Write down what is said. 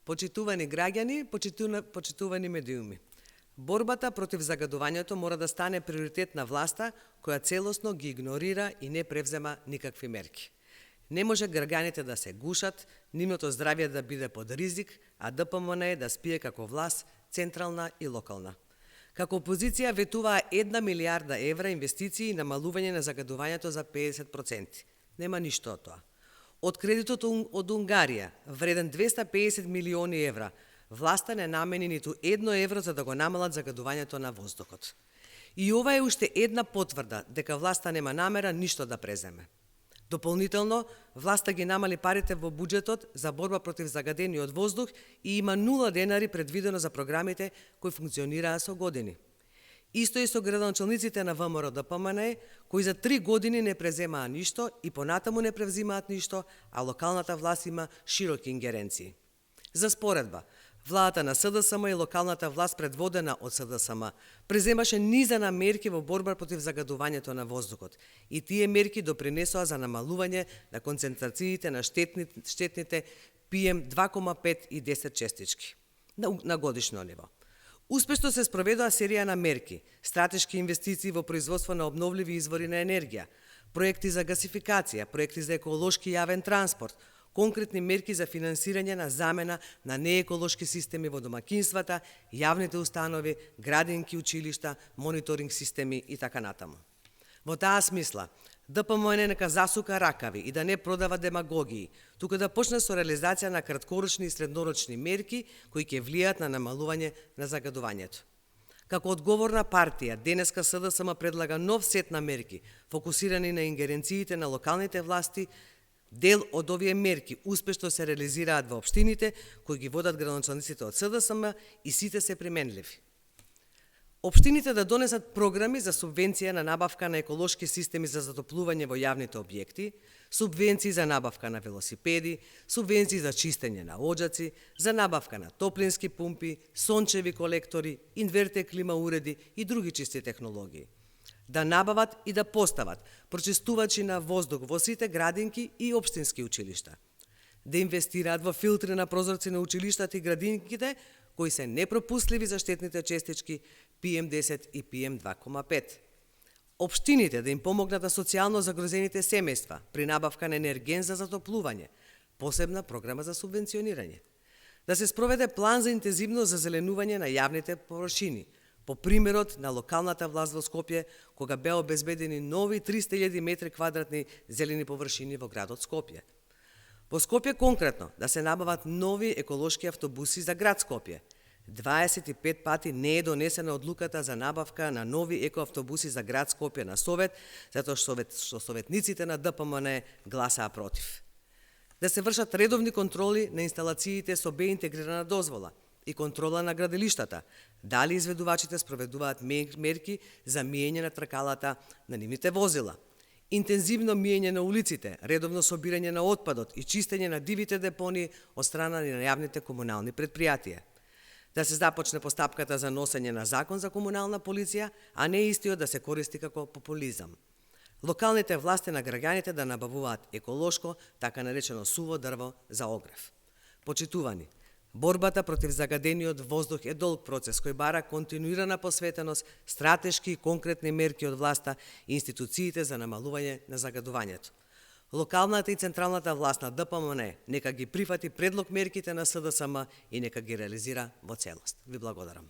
Почитувани граѓани, почитувани медиуми. Борбата против загадувањето мора да стане приоритет на власта, која целосно ги игнорира и не превзема никакви мерки. Не може граѓаните да се гушат, нивното здравје да биде под ризик, а ДПМН да спие како власт, централна и локална. Како опозиција ветуваа 1 милиарда евра инвестиции и намалување на загадувањето за 50%. Нема ништо од тоа. Од кредитот од Унгарија, вреден 250 милиони евра, власта не намени ниту 1 евро за да го намалат загадувањето на воздухот. И ова е уште една потврда дека власта нема намера ништо да преземе. Дополнително, власта ги намали парите во буџетот за борба против загадениот воздух и има 0 денари предвидено за програмите кои функционираа со години. Исто и со градоначалниците на ВМРО ДПМН, кои за 3 години не преземаа ништо и понатаму не превзимаат ништо, а локалната власт има широки ингеренции. За споредба, владата на СДСМ и локалната власт предводена од СДСМ преземаше низа мерки во борба против загадувањето на воздухот и тие мерки допринесоа за намалување на концентрациите на штетните PM2,5 и 10 честички на годишно ниво. Успешно се спроведоа серија на мерки, стратешки инвестиции во производство на обновливи извори на енергија, проекти за гасификација, проекти за еколошки јавен транспорт, конкретни мерки за финансирање на замена на нееколошки системи во домакинствата, јавните установи, градинки, училишта, мониторинг системи и така натаму. Во таа смисла, ДПМН нека засука ракави и да не продава демагогии, туку да почне со реализација на краткорочни и среднорочни мерки кои ќе влијаат на намалување на загадувањето. Како одговорна партија, денеска СДСМ предлага нов сет на мерки, фокусирани на ингеренциите на локалните власти. Дел од овие мерки успешно се реализираат во општините кои ги водат градоначалниците од СДСМ и сите се применливи. Општините да донесат програми за субвенција на набавка на еколошки системи за затоплување во јавните објекти, субвенции за набавка на велосипеди, субвенции за чистење на оџаци, за набавка на топлински пумпи, сончеви колектори, инвертер клима уреди и други чисти технологии. Да набават и да постават прочистувачи на воздух во сите градинки и општински училишта. Да инвестираат во филтри на прозорци на училиштата и градинките кои се непропустливи за штетните честички PM10 и PM2,5. Општините да им помогнат на социјално загрозените семејства при набавка на енерген за затоплување, посебна програма за субвенционирање. Да се спроведе план за интензивно зазеленување на јавните површини, по примерот на локалната власт во Скопје, кога беа обезбедени нови 300.000 метри квадратни зелени површини во градот Скопје. Во Скопје конкретно да се набават нови еколошки автобуси за град Скопје. 25 пати не е донесена одлуката за набавка на нови екоавтобуси за град Скопје на Совет, затоа што советниците на ДПМН гласаа против. Да се вршат редовни контроли на инсталациите со Б интегрирана дозвола и контрола на градилиштата, дали изведувачите спроведуваат мерки за миење на тркалата на нивните возила, интензивно миење на улиците, редовно собирање на отпадот и чистење на дивите депонии од страна на јавните комунални предпријатија. Да се започне постапката за носење на закон за комунална полиција, а не истиот да се користи како популизам. Локалните власти на граѓаните да набавуваат еколошко, така наречено суво дрво за огрев. Почитувани, борбата против загадениот воздух е долг процес кој бара континуирана посветеност, стратешки и конкретни мерки од власта и институциите за намалување на загадувањето. Локалната и централната власт на ДПМН нека ги прифати предлог мерките на СДСМ и нека ги реализира во целост. Ви благодарам.